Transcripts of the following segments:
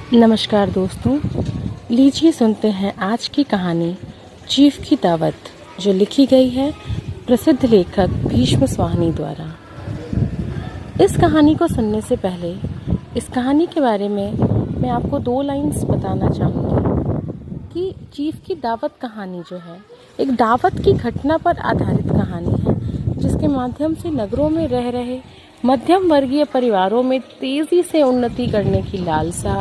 नमस्कार दोस्तों, लीजिए सुनते हैं आज की कहानी चीफ की दावत, जो लिखी गई है प्रसिद्ध लेखक भीष्म स्वाहानी द्वारा। इस कहानी को सुनने से पहले इस कहानी के बारे में मैं आपको 2 लाइन्स बताना चाहूँगी कि चीफ की दावत कहानी जो है एक दावत की घटना पर आधारित कहानी है, जिसके माध्यम से नगरों में रह रहे मध्यम वर्गीय परिवारों में तेजी से उन्नति करने की लालसा,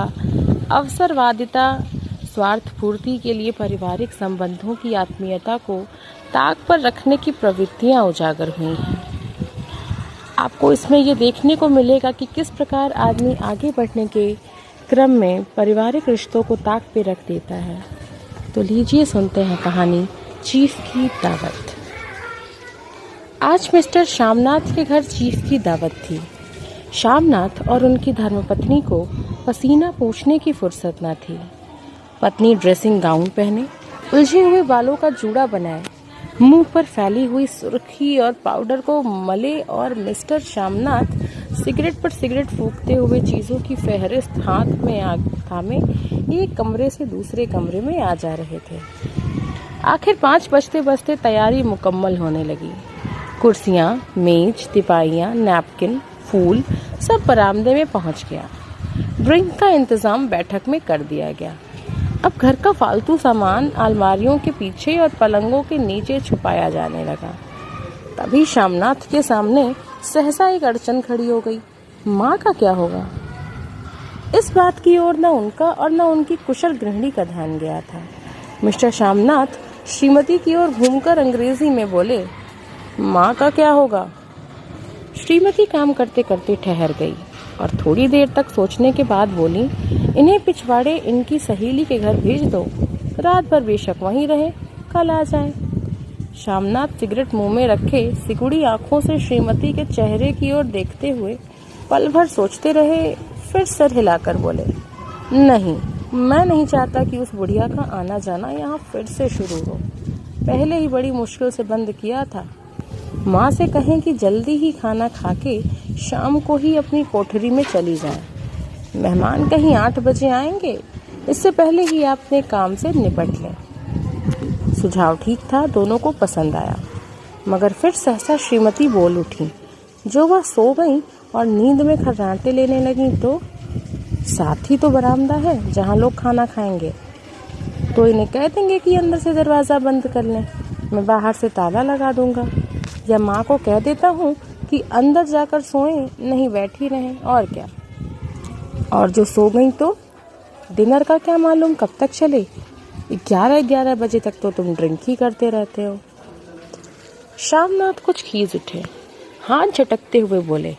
अवसरवादिता, स्वार्थ पूर्ति के लिए पारिवारिक संबंधों की आत्मीयता को ताक पर रखने की प्रवृत्तियां उजागर हुई हैं। आपको इसमें ये देखने को मिलेगा कि किस प्रकार आदमी आगे बढ़ने के क्रम में पारिवारिक रिश्तों को ताक पे रख देता है। तो लीजिए सुनते हैं कहानी चीफ की दावत। आज मिस्टर श्यामनाथ के घर चीफ की दावत थी। श्यामनाथ और उनकी धर्मपत्नी को पसीना पोंछने की फुर्सत न थी। पत्नी ड्रेसिंग गाउन पहने, उलझे हुए बालों का जूड़ा बनाए, मुंह पर फैली हुई सुर्खी और पाउडर को मले और मिस्टर श्यामनाथ सिगरेट पर सिगरेट फूंकते हुए चीजों की फहरिस्त हाथ में थामे एक कमरे से दूसरे कमरे में आ जा रहे थे। आखिर 5 बजते बजते तैयारी मुकम्मल होने लगी। कुर्सियां, मेज, तिपाहियां, नैपकिन, फूल सब बरामदे में पहुंच गया। ड्रिंक का इंतजाम बैठक में कर दिया गया। अब घर का फालतू सामान अलमारियों के पीछे और पलंगों के नीचे छुपाया जाने लगा। तभी श्यामनाथ के सामने सहसा एक अड़चन खड़ी हो गई। माँ का क्या होगा? इस बात की ओर न उनका और न उनकी कुशल गृहिणी का ध्यान गया था। मिस्टर श्यामनाथ श्रीमती की ओर घूमकर अंग्रेजी में बोले, माँ का क्या होगा? श्रीमती काम करते करते ठहर गई और थोड़ी देर तक सोचने के बाद बोली, इन्हें पिछवाड़े इनकी सहेली के घर भेज दो, रात भर बेशक वहीं रहे, कल आ जाए। श्यामनाथ सिगरेट मुंह में रखे सिकुड़ी आंखों से श्रीमती के चेहरे की ओर देखते हुए पल भर सोचते रहे, फिर सर हिलाकर बोले, नहीं, मैं नहीं चाहता कि उस बुढ़िया का आना जाना यहाँ फिर से शुरू हो। पहले ही बड़ी मुश्किल से बंद किया था। माँ से कहें कि जल्दी ही खाना खाके शाम को ही अपनी कोठरी में चली जाए। मेहमान कहीं 8 बजे आएंगे, इससे पहले ही आप अपने काम से निपट लें। सुझाव ठीक था, दोनों को पसंद आया। मगर फिर सहसा श्रीमती बोल उठी। जो वह सो गई और नींद में खर्राटे लेने लगी तो साथ ही तो बरामदा है जहाँ लोग खाना खाएंगे, तो इन्हें कह देंगे कि अंदर से दरवाज़ा बंद कर लें, मैं बाहर से ताला लगा दूंगा। या माँ को कह देता हूँ कि अंदर जाकर सोएं, नहीं बैठी रहें, और क्या। और जो सो गई तो डिनर का क्या मालूम कब तक चले, 11 बजे तक तो तुम ड्रिंक ही करते रहते हो। श्यामनाथ कुछ खींच उठे, हाथ झटकते हुए बोले,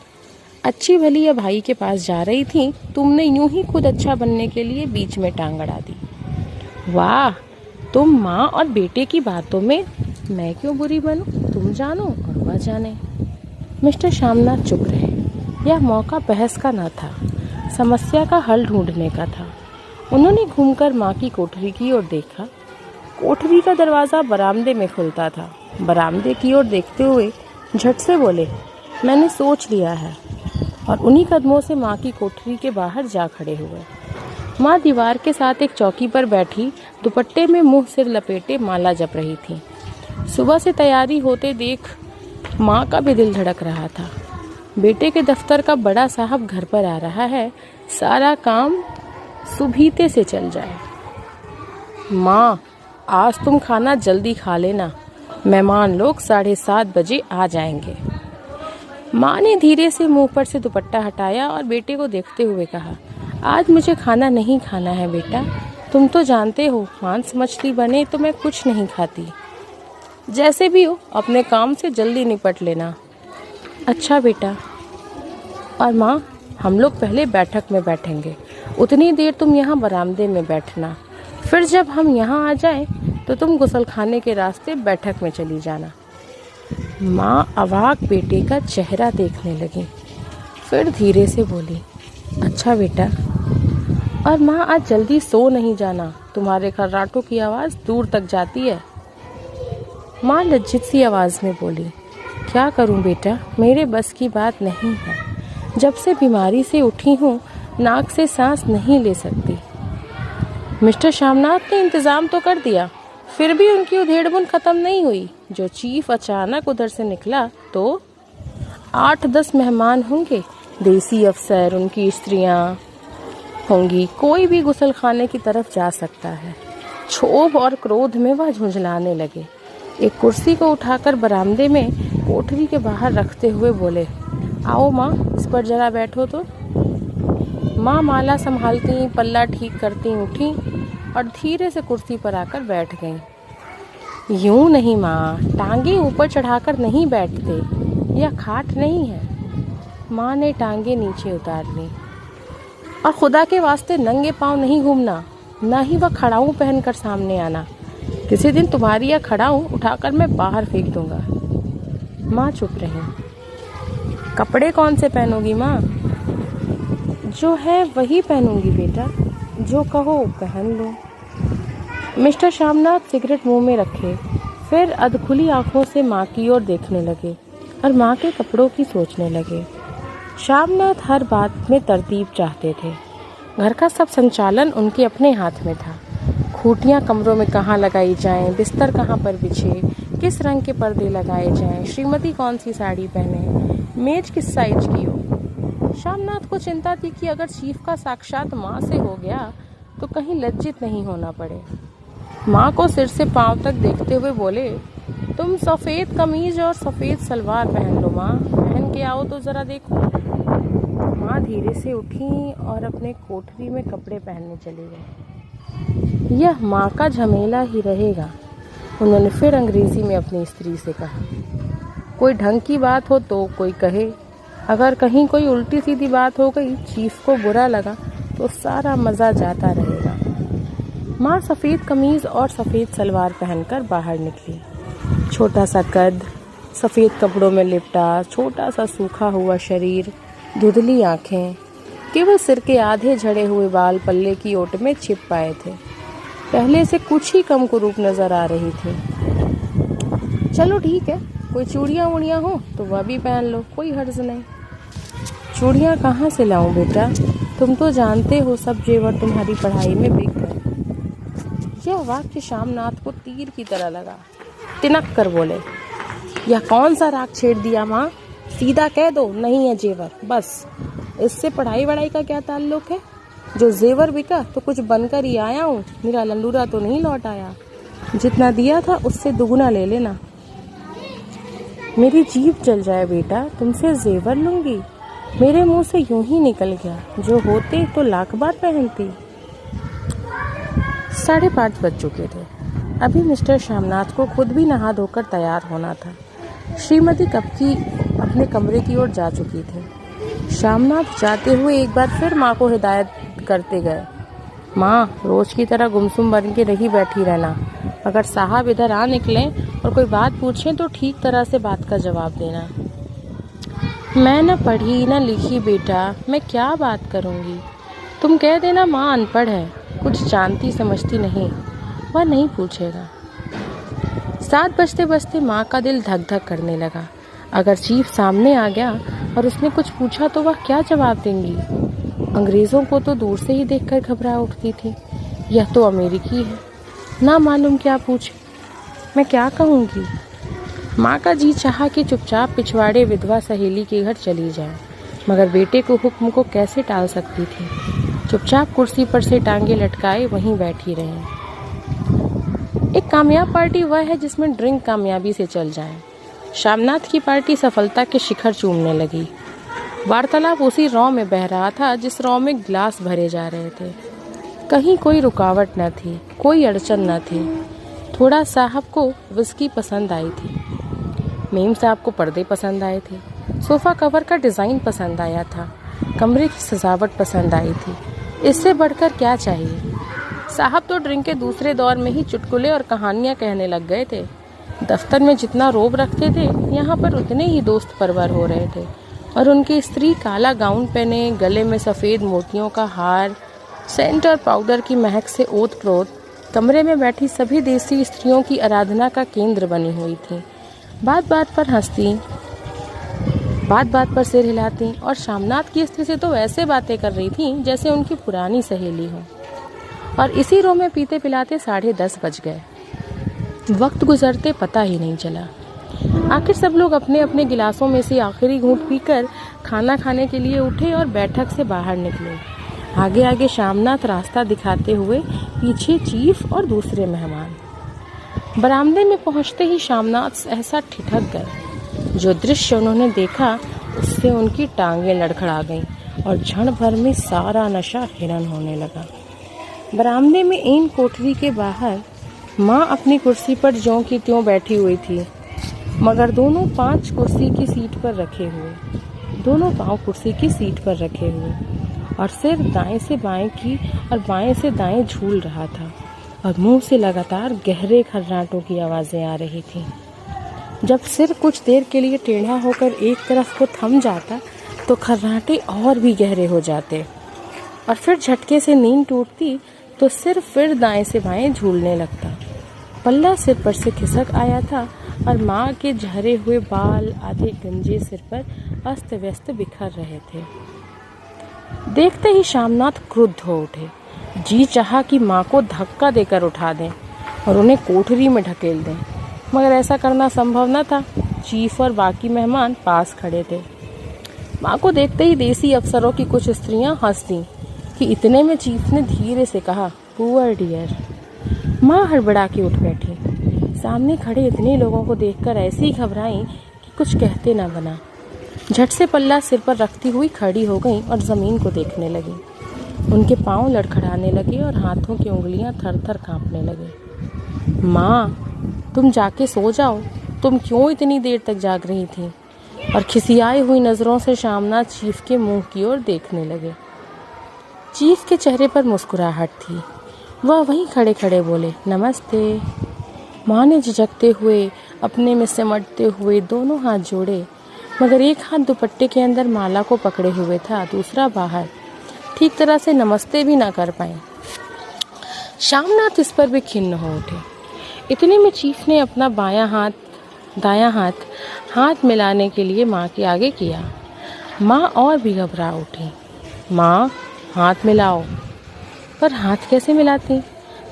अच्छी भली या भाई के पास जा रही थी, तुमने यूं ही खुद अच्छा बनने के लिए बीच में टांग अड़ा दी। वाह, तुम माँ और बेटे की बातों में मैं क्यों बुरी बनूं, तुम जानो और वह जाने। मिस्टर श्यामनाथ चुप रहे। यह मौका बहस का न था, समस्या का हल ढूंढने का था। उन्होंने घूमकर माँ की कोठरी की ओर देखा। कोठरी का दरवाज़ा बरामदे में खुलता था। बरामदे की ओर देखते हुए झट से बोले, मैंने सोच लिया है, और उन्हीं कदमों से माँ की कोठरी के बाहर जा खड़े हुए। माँ दीवार के साथ एक चौकी पर बैठी दुपट्टे में मुंह सिर लपेटे माला जप रही थी। सुबह से तैयारी होते देख माँ का भी दिल धड़क रहा था। बेटे के दफ्तर का बड़ा साहब घर पर आ रहा है, सारा काम सुबीते से चल जाए। माँ, आज तुम खाना जल्दी खा लेना, मेहमान लोग 7:30 बजे आ जाएंगे। माँ ने धीरे से मुंह पर से दुपट्टा हटाया और बेटे को देखते हुए कहा, आज मुझे खाना नहीं खाना है बेटा, तुम तो जानते हो मांस मछली बने तो मैं कुछ नहीं खाती। जैसे भी हो अपने काम से जल्दी निपट लेना। अच्छा बेटा। और माँ, हम लोग पहले बैठक में बैठेंगे, उतनी देर तुम यहाँ बरामदे में बैठना, फिर जब हम यहाँ आ जाएं तो तुम गुसलखाने के रास्ते बैठक में चली जाना। माँ अवाक बेटे का चेहरा देखने लगी, फिर धीरे से बोली, अच्छा बेटा। और माँ, आज जल्दी सो नहीं जाना, तुम्हारे खर्राटों की आवाज़ दूर तक जाती है। माँ लज्जित सी आवाज़ में बोली, क्या करूं बेटा, मेरे बस की बात नहीं है। जब से बीमारी से उठी हूँ नाक से सांस नहीं ले सकती। मिस्टर श्यामनाथ ने इंतजाम तो कर दिया, फिर भी उनकी उधेड़बुन खत्म नहीं हुई। जो चीफ अचानक उधर से निकला तो 8-10 मेहमान होंगे, देसी अफसर, उनकी स्त्रियां होंगी, कोई भी गुसल खाने की तरफ जा सकता है। क्षोभ और क्रोध में वह झुंझलाने लगे। एक कुर्सी को उठाकर बरामदे में कोठरी के बाहर रखते हुए बोले, आओ माँ, इस पर जरा बैठो तो। माँ माला संभालती, पल्ला ठीक करती उठी और धीरे से कुर्सी पर आकर बैठ गईं। यूं नहीं माँ, टांगे ऊपर चढ़ाकर नहीं बैठते, यह खाट नहीं है। माँ ने टांगे नीचे उतार ली। और खुदा के वास्ते नंगे पांव नहीं घूमना, ना ही वह खड़ाऊ पहनकर सामने आना। किसी दिन तुम्हारी यह खड़ाऊ उठाकर मैं बाहर फेंक दूंगा। माँ चुप रही। कपड़े कौन से पहनोगी माँ? जो है वही पहनूंगी बेटा, जो कहो पहन लो। मिस्टर श्यामनाथ सिगरेट मुंह में रखे, फिर अधखुली आंखों से माँ की ओर देखने लगे और माँ के कपड़ों की सोचने लगे। श्यामनाथ हर बात में तरतीब चाहते थे। घर का सब संचालन उनके अपने हाथ में था। खूंटियाँ कमरों में कहाँ लगाई जाएं, बिस्तर कहाँ पर बिछे, किस रंग के पर्दे लगाए जाएं, श्रीमती कौन सी साड़ी पहने, मेज किस साइज की हो। श्यामनाथ को चिंता थी कि अगर चीफ का साक्षात माँ से हो गया तो कहीं लज्जित नहीं होना पड़े। माँ को सिर से पांव तक देखते हुए बोले, तुम सफ़ेद कमीज और सफ़ेद सलवार पहन लो माँ, पहन के आओ तो ज़रा देखो। माँ धीरे से उठी और अपने कोठरी में कपड़े पहनने चली गई। यह माँ का झमेला ही रहेगा, उन्होंने फिर अंग्रेजी में अपनी स्त्री से कहा। कोई ढंग की बात हो तो कोई कहे, अगर कहीं कोई उल्टी सीधी बात हो गई, चीफ को बुरा लगा तो सारा मज़ा जाता रहेगा। माँ सफ़ेद कमीज़ और सफ़ेद सलवार पहनकर बाहर निकली। छोटा सा कद, सफ़ेद कपड़ों में लिपटा, छोटा सा सूखा हुआ शरीर, धुंधली आँखें, केवल सिर के आधे झड़े हुए बाल पल्ले की ओट में छिप पाए थे। पहले से कुछ ही कम कुरूप नजर आ रही थी। चलो ठीक है, कोई चूड़ियाँ वूड़ियाँ हो तो वह भी पहन लो, कोई हर्ज नहीं। चूड़ियाँ कहाँ से लाऊं बेटा, तुम तो जानते हो सब जेवर तुम्हारी पढ़ाई में बिक गए। यह वाक्य श्यामनाथ को तीर की तरह लगा। तिनक कर बोले, यह कौन सा राग छेड़ दिया माँ, सीधा कह दो नहीं है जेवर, बस। इससे पढ़ाई वढ़ाई का क्या ताल्लुक है? जो जेवर बिका तो कुछ बनकर ही आया हूँ, मेरा लंडूरा तो नहीं लौट आया। जितना दिया था उससे दुगुना ले लेना। मेरी जीभ जल जाए बेटा, तुमसे जेवर लूंगी? मेरे मुंह से यूं ही निकल गया, जो होते तो लाख बार पहनती। 5:30 बज चुके थे। अभी मिस्टर श्यामनाथ को खुद भी नहा धोकर तैयार होना था। श्रीमती कब की अपने कमरे की ओर जा चुकी थी। श्यामनाथ जाते हुए एक बार फिर माँ को हिदायत करते गए, माँ रोज की तरह गुमसुम बन के नहीं बैठी रहना। अगर साहब इधर आ निकलें और कोई बात पूछें तो ठीक तरह से बात का जवाब देना। मैं न पढ़ी न लिखी बेटा, मैं क्या बात करूँगी। तुम कह देना माँ अनपढ़ है, कुछ जानती समझती नहीं, वह नहीं पूछेगा। 7 बजते बजते माँ का दिल धक धक करने लगा। अगर चीफ सामने आ गया और उसने कुछ पूछा तो वह क्या जवाब देंगी। अंग्रेज़ों को तो दूर से ही देखकर घबरा उठती थी, यह तो अमेरिकी है, ना मालूम क्या पूछे। मैं क्या कहूँगी। माँ का जी चाहा कि चुपचाप पिछवाड़े विधवा सहेली के घर चली जाए, मगर बेटे को हुक्म को कैसे टाल सकती थी। चुपचाप कुर्सी पर से टांगे लटकाए वहीं बैठी रहे। एक कामयाब पार्टी वह है जिसमें ड्रिंक कामयाबी से चल जाए। श्यामनाथ की पार्टी सफलता के शिखर चूमने लगी। वार्तालाप उसी रॉ में बह रहा था जिस रॉ में गिलास भरे जा रहे थे। कहीं कोई रुकावट न थी, कोई अड़चन न थी। थोड़ा साहब को विस्की पसंद आई थी, मेम साहब को पर्दे पसंद आए थे, सोफ़ा कवर का डिज़ाइन पसंद आया था, कमरे की सजावट पसंद आई थी। इससे बढ़कर क्या चाहिए। साहब तो ड्रिंक के दूसरे दौर में ही चुटकुले और कहानियाँ कहने लग गए थे। दफ्तर में जितना रोब रखते थे, यहाँ पर उतने ही दोस्त परवर हो रहे थे। और उनकी स्त्री काला गाउन पहने, गले में सफ़ेद मोतियों का हार, सेंट और पाउडर की महक से ओत प्रोत कमरे में बैठी सभी देसी स्त्रियों की आराधना का केंद्र बनी हुई थी। बात बात पर हंसती, बात बात पर सिर हिलाती और श्यामनाथ की स्त्री से तो ऐसे बातें कर रही थी जैसे उनकी पुरानी सहेली हो। और इसी रो में पीते पिलाते 10:30 बज गए। वक्त गुजरते पता ही नहीं चला। आखिर सब लोग अपने अपने गिलासों में से आखिरी घूंट पीकर खाना खाने के लिए उठे और बैठक से बाहर निकले। आगे आगे शामनाथ रास्ता दिखाते हुए, पीछे चीफ और दूसरे मेहमान। बरामदे में पहुंचते ही शामनाथ सहसा ठिठक गए। जो दृश्य उन्होंने देखा उससे उनकी टांगें लड़खड़ा गईं और क्षण भर में सारा नशा हिरन होने लगा। बरामदे में इन कोठरी के बाहर माँ अपनी कुर्सी पर ज्यों की त्यों बैठी हुई थी, मगर दोनों पाँव कुर्सी की सीट पर रखे हुए और सिर दाएं से बाएं की और बाएं से दाएं झूल रहा था और मुंह से लगातार गहरे खर्राटों की आवाजें आ रही थीं। जब सिर कुछ देर के लिए टेढ़ा होकर एक तरफ को थम जाता तो खर्राटे और भी गहरे हो जाते और फिर झटके से नींद टूटती तो सिर फिर दाएं से बाएं झूलने लगता। पल्ला सिर पर से खिसक आया था और माँ के झरे हुए बाल आधे गंजे सिर पर अस्त व्यस्त बिखर रहे थे। देखते ही शामनाथ क्रुद्ध हो उठे। जी चाहा कि माँ को धक्का देकर उठा दें और उन्हें कोठरी में ढकेल दें, मगर ऐसा करना संभव न था। चीफ और बाकी मेहमान पास खड़े थे। माँ को देखते ही देसी अफसरों की कुछ स्त्रियां हंस दी कि इतने में चीफ ने धीरे से कहा, पुअर डियर। माँ हड़बड़ा के उठ बैठी। सामने खड़े इतने लोगों को देखकर ऐसी घबराई कि कुछ कहते न बना। झट से पल्ला सिर पर रखती हुई खड़ी हो गई और जमीन को देखने लगी। उनके पांव लड़खड़ाने लगे और हाथों की उंगलियां थर-थर कांपने लगे। माँ, तुम जाके सो जाओ। तुम क्यों इतनी देर तक जाग रही थी? और खिसियाई हुई नजरों से शामनाथ चीफ के मुंह की ओर देखने लगे। चीफ के चेहरे पर मुस्कुराहट थी। वह वहीं खड़े खड़े बोले, नमस्ते। माँ ने झिझकते हुए अपने में सिमटते हुए दोनों हाथ जोड़े, मगर एक हाथ दुपट्टे के अंदर माला को पकड़े हुए था, दूसरा बाहर। ठीक तरह से नमस्ते भी ना कर पाए। शामनाथ इस पर भी खिन्न हो उठे। इतने में चीफ ने अपना दायां हाथ मिलाने के लिए माँ के आगे किया। माँ और भी घबरा उठी। माँ, हाथ मिलाओ। पर हाथ कैसे मिलाती?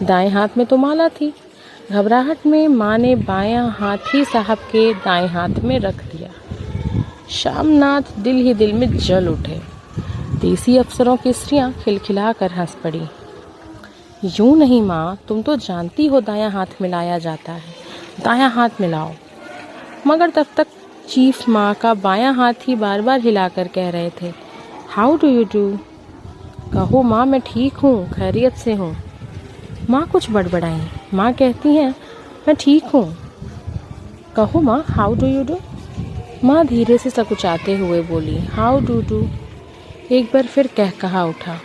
दाएं हाथ में तो माला थी। घबराहट में माँ ने बायां हाथ ही साहब के दाएं हाथ में रख दिया। शामनाथ दिल ही दिल में जल उठे। देसी अफसरों की स्त्रियां खिलखिला कर हंस पड़ी। यूं नहीं माँ, तुम तो जानती हो दायां हाथ मिलाया जाता है, दायां हाथ मिलाओ। मगर तब तक चीफ माँ का बायां हाथ ही बार बार हिलाकर कह रहे थे, हाउ डू यू डू? कहो माँ, मैं ठीक हूँ, खैरियत से हूँ। माँ कुछ बड़बड़ाई। माँ कहती हैं, मैं ठीक हूँ। कहो माँ, हाउ डू यू डू? माँ धीरे से सकुचाते हुए बोली, हाउ डू डू। एक बार फिर कहा उठा।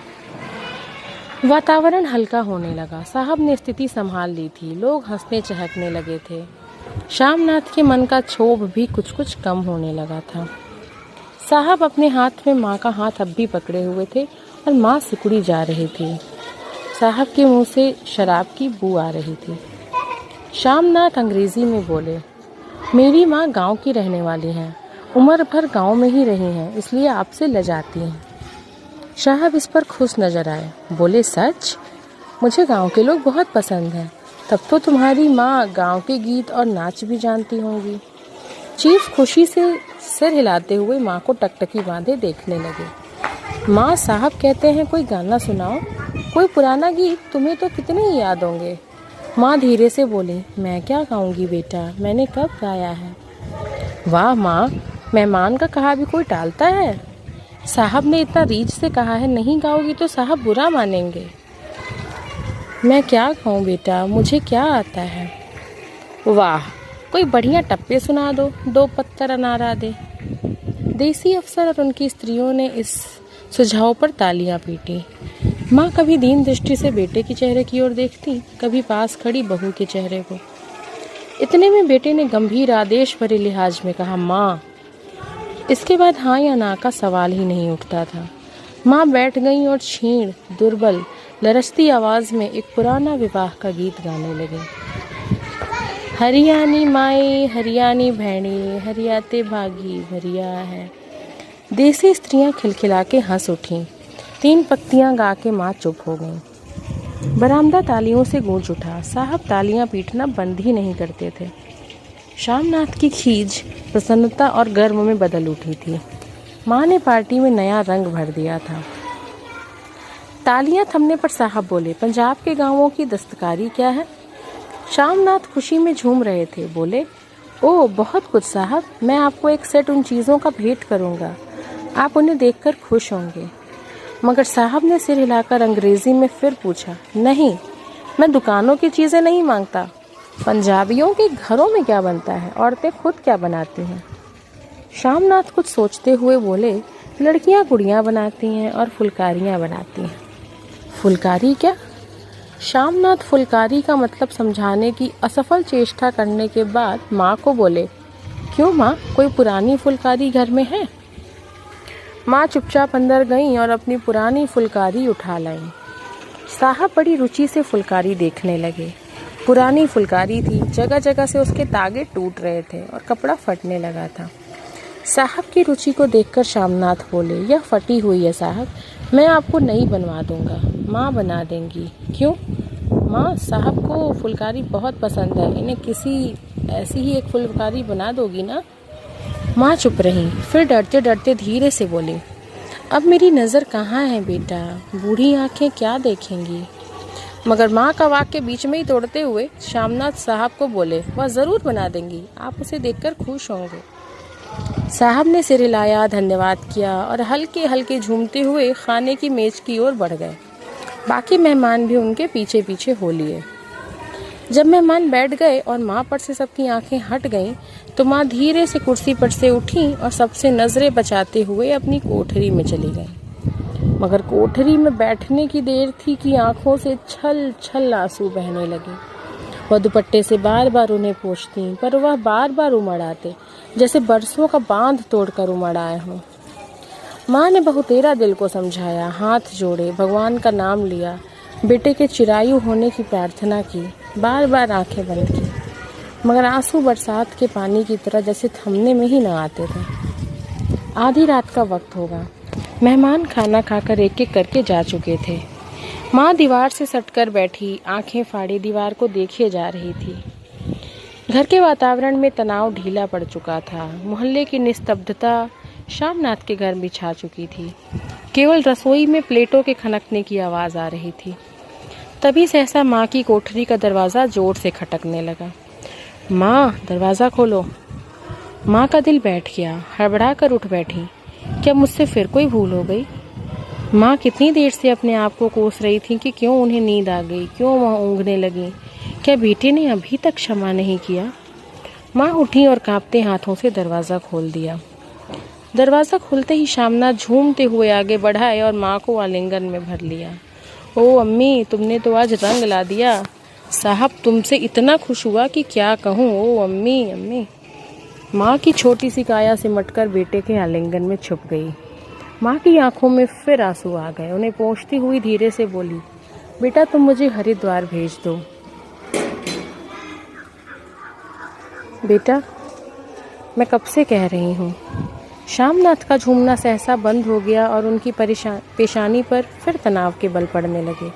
वातावरण हल्का होने लगा। साहब ने स्थिति संभाल ली थी। लोग हंसने चहकने लगे थे। शामनाथ के मन का क्षोभ भी कुछ कुछ कम होने लगा था। साहब अपने हाथ में माँ का हाथ अब भी पकड़े हुए थे और माँ सिकुड़ी जा रही थी। साहब के मुंह से शराब की बू आ रही थी। शामनाथ अंग्रेजी में बोले, मेरी माँ गांव की रहने वाली हैं, उम्र भर गांव में ही रही हैं, इसलिए आपसे लजाती हैं। साहब इस पर खुश नजर आए। बोले, सच? मुझे गांव के लोग बहुत पसंद हैं। तब तो तुम्हारी माँ गांव के गीत और नाच भी जानती होंगी। चीफ खुशी से सिर हिलाते हुए माँ को टकटकी बांधे देखने लगे। माँ, साहब कहते हैं कोई गाना सुनाओ, कोई पुराना गीत, तुम्हें तो कितने ही याद होंगे। माँ धीरे से बोली, मैं क्या गाऊंगी बेटा, मैंने कब गाया है। वाह माँ, मेहमान का कहा भी कोई टालता है? साहब ने इतना रीझ से कहा है, नहीं गाओगी तो साहब बुरा मानेंगे। मैं क्या गाऊं बेटा, मुझे क्या आता है। वाह, कोई बढ़िया टप्पे सुना दो, 2 पत्थर अनारा दे। देसी अफसर और उनकी स्त्रियों ने इस सुझाव पर तालियां पीटी। माँ कभी दीन दृष्टि से बेटे के चेहरे की ओर देखती, कभी पास खड़ी बहू के चेहरे को। इतने में बेटे ने गंभीर आदेश भरे लिहाज में कहा, माँ। इसके बाद हाँ या ना का सवाल ही नहीं उठता था। माँ बैठ गई और क्षीण, दुर्बल, लरसती आवाज में एक पुराना विवाह का गीत गाने लगी। हरियाणी माए, हरियाणी भैणी, हरियाते भागी भरिया है। देसी स्त्रियां खिलखिला के हंस उठीं। 3 पत्तियां गा के माँ चुप हो गईं। बरामदा तालियों से गूंज उठा। साहब तालियां पीटना बंद ही नहीं करते थे। शामनाथ की खीज प्रसन्नता और गर्व में बदल उठी थी। माँ ने पार्टी में नया रंग भर दिया था। तालियां थमने पर साहब बोले, पंजाब के गांवों की दस्तकारी क्या है? शामनाथ खुशी में झूम रहे थे। बोले, ओह बहुत कुछ साहब, मैं आपको एक सेट उन चीज़ों का भेंट करूंगा। आप उन्हें देखकर खुश होंगे। मगर साहब ने सिर हिलाकर अंग्रेजी में फिर पूछा, नहीं, मैं दुकानों की चीज़ें नहीं मांगता। पंजाबियों के घरों में क्या बनता है? औरतें खुद क्या बनाती हैं? शामनाथ कुछ सोचते हुए बोले, लड़कियां गुड़ियां बनाती हैं और फुलकारियां बनाती हैं। फुलकारी क्या? शामनाथ फुलकारी का मतलब समझाने की असफल चेष्टा करने के बाद माँ को बोले, क्यों माँ, कोई पुरानी फुलकारी घर में है? माँ चुपचाप अंदर गईं और अपनी पुरानी फुलकारी उठा लाईं। साहब बड़ी रुचि से फुलकारी देखने लगे। पुरानी फुलकारी थी, जगह जगह से उसके तागे टूट रहे थे और कपड़ा फटने लगा था। साहब की रुचि को देखकर शामनाथ बोले, यह फटी हुई है साहब, मैं आपको नई बनवा दूंगा। माँ बना देंगी। क्यों माँ, साहब को फुलकारी बहुत पसंद है, इन्हें किसी ऐसी ही एक फुलकारी बना दोगी ना? माँ चुप रही, फिर डरते डरते धीरे से बोली, अब मेरी नज़र कहाँ है बेटा, बूढ़ी आंखें क्या देखेंगी? मगर माँ का वाक्य बीच में ही तोड़ते हुए शामनाथ साहब को बोले, वह ज़रूर बना देंगी, आप उसे देखकर खुश होंगे। साहब ने सिर हिलाया, धन्यवाद किया और हल्के हल्के झूमते हुए खाने की मेज की ओर बढ़ गए। बाकी मेहमान भी उनके पीछे पीछे हो लिए। जब मेहमान बैठ गए और माँ पर से सबकी आंखें हट गईं, तो माँ धीरे से कुर्सी पर से उठी और सबसे नजरें बचाते हुए अपनी कोठरी में चली गई। मगर कोठरी में बैठने की देर थी कि आंखों से छल छल आंसू बहने लगे। वह दुपट्टे से बार बार उन्हें पोंछती, पर वह बार बार उमड़ आते, जैसे बरसों का बांध तोड़कर उमड़ आए हों। माँ ने बहुतेरा दिल को समझाया, हाथ जोड़े, भगवान का नाम लिया, बेटे के चिरायु होने की प्रार्थना की, बार बार आंखें बंद की, मगर आंसू बरसात के पानी की तरह जैसे थमने में ही न आते थे। आधी रात का वक्त होगा। मेहमान खाना खाकर एक एक करके जा चुके थे। माँ दीवार से सटकर बैठी, आंखें फाड़े दीवार को देखे जा रही थी। घर के वातावरण में तनाव ढीला पड़ चुका था। मोहल्ले की निस्तब्धता शामनाथ के घर में छा चुकी थी। केवल रसोई में प्लेटों के खनकने की आवाज़ आ रही थी। तभी सहसा माँ की कोठरी का दरवाज़ा जोर से खटकने लगा। माँ, दरवाज़ा खोलो। माँ का दिल बैठ गया, हड़बड़ा कर उठ बैठी। क्या मुझसे फिर कोई भूल हो गई? माँ कितनी देर से अपने आप को कोस रही थी कि क्यों उन्हें नींद आ गई, क्यों वह ऊँघने लगी। क्या बेटे ने अभी तक क्षमा नहीं किया? माँ उठी और कांपते हाथों से दरवाज़ा खोल दिया। दरवाज़ा खुलते ही शामनाथ झूमते हुए आगे बढ़ाए और माँ को आलिंगन में भर लिया। ओ अम्मी, तुमने तो आज रंग ला दिया। साहब तुमसे इतना खुश हुआ कि क्या कहूँ। ओ अम्मी, अम्मी। माँ की छोटी सी काया सिमटकर बेटे के आलिंगन में छुप गई। माँ की आंखों में फिर आंसू आ गए। उन्हें पोंछती हुई धीरे से बोली, बेटा तुम मुझे हरिद्वार भेज दो। बेटा, मैं कब से कह रही हूँ। शामनाथ का झूमना सहसा बंद हो गया और उनकी पेशानी पर फिर तनाव के बल पड़ने लगे।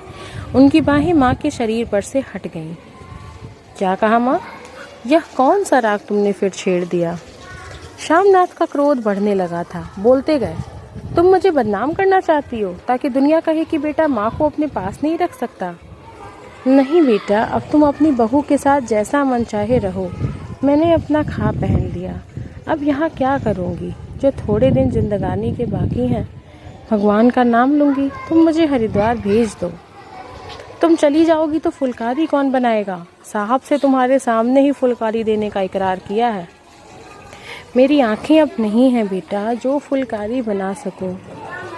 उनकी बाहें माँ के शरीर पर से हट गईं। क्या कहा माँ? यह कौन सा राग तुमने फिर छेड़ दिया? शामनाथ का क्रोध बढ़ने लगा था। बोलते गए, तुम मुझे बदनाम करना चाहती हो ताकि दुनिया कहे कि बेटा माँ को अपने पास नहीं रख सकता। नहीं बेटा, अब तुम अपनी बहू के साथ जैसा मन चाहे रहो। मैंने अपना खा पहन लिया, अब यहाँ क्या करूँगी? जो थोड़े दिन जिंदगानी के बाकी हैं, भगवान का नाम लूँगी। तुम मुझे हरिद्वार भेज दो। तुम चली जाओगी तो फुलकारी कौन बनाएगा? साहब से तुम्हारे सामने ही फुलकारी देने का इकरार किया है। मेरी आंखें अब नहीं हैं बेटा, जो फुलकारी बना सको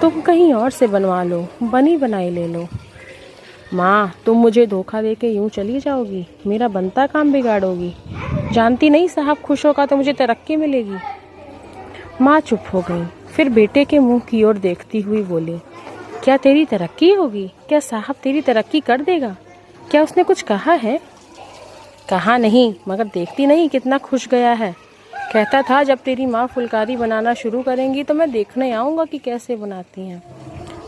तुम कहीं और से बनवा लो, बनी बनाई ले लो। माँ, तुम मुझे धोखा देके यूं चली जाओगी, मेरा बनता काम बिगाड़ोगी। जानती नहीं साहब खुश होगा तो मुझे तरक्की मिलेगी। माँ चुप हो गई, फिर बेटे के मुंह की ओर देखती हुई बोली, क्या तेरी तरक्की होगी? क्या साहब तेरी तरक्की कर देगा? क्या उसने कुछ कहा है? कहा नहीं, मगर देखती नहीं कितना खुश गया है। कहता था जब तेरी माँ फुलकारी बनाना शुरू करेंगी तो मैं देखने आऊँगा कि कैसे बनाती हैं।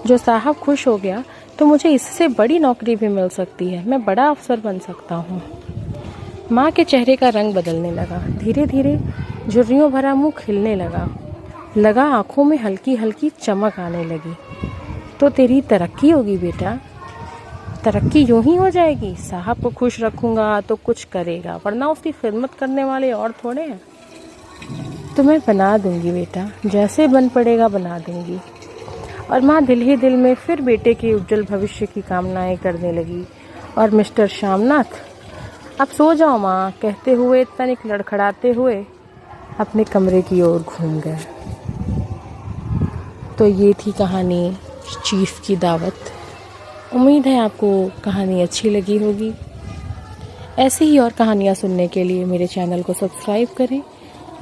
जो साहब खुश हो गया तो मुझे इससे बड़ी नौकरी भी मिल सकती है, मैं बड़ा अफसर बन सकता हूँ। माँ के चेहरे का रंग बदलने लगा। धीरे धीरे झुर्रियों भरा मुंह खिलने लगा आंखों में हल्की हल्की चमक आने लगी। तो तेरी तरक्की होगी बेटा, तरक्की यूं ही हो जाएगी। साहब को खुश रखूंगा तो कुछ करेगा, वरना उसकी खिदमत करने वाले और थोड़े हैं। तो मैं बना दूंगी बेटा, जैसे बन पड़ेगा बना दूंगी। और माँ दिल ही दिल में फिर बेटे के उज्जवल भविष्य की कामनाएं करने लगी। और मिस्टर श्यामनाथ, अब सो जाओ माँ, कहते हुए तनिक लड़खड़ाते हुए अपने कमरे की ओर घूम गए। तो ये थी कहानी चीफ की दावत। उम्मीद है आपको कहानी अच्छी लगी होगी। ऐसी ही और कहानियाँ सुनने के लिए मेरे चैनल को सब्सक्राइब करें,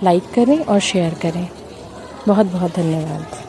लाइक करें और शेयर करें। बहुत बहुत धन्यवाद।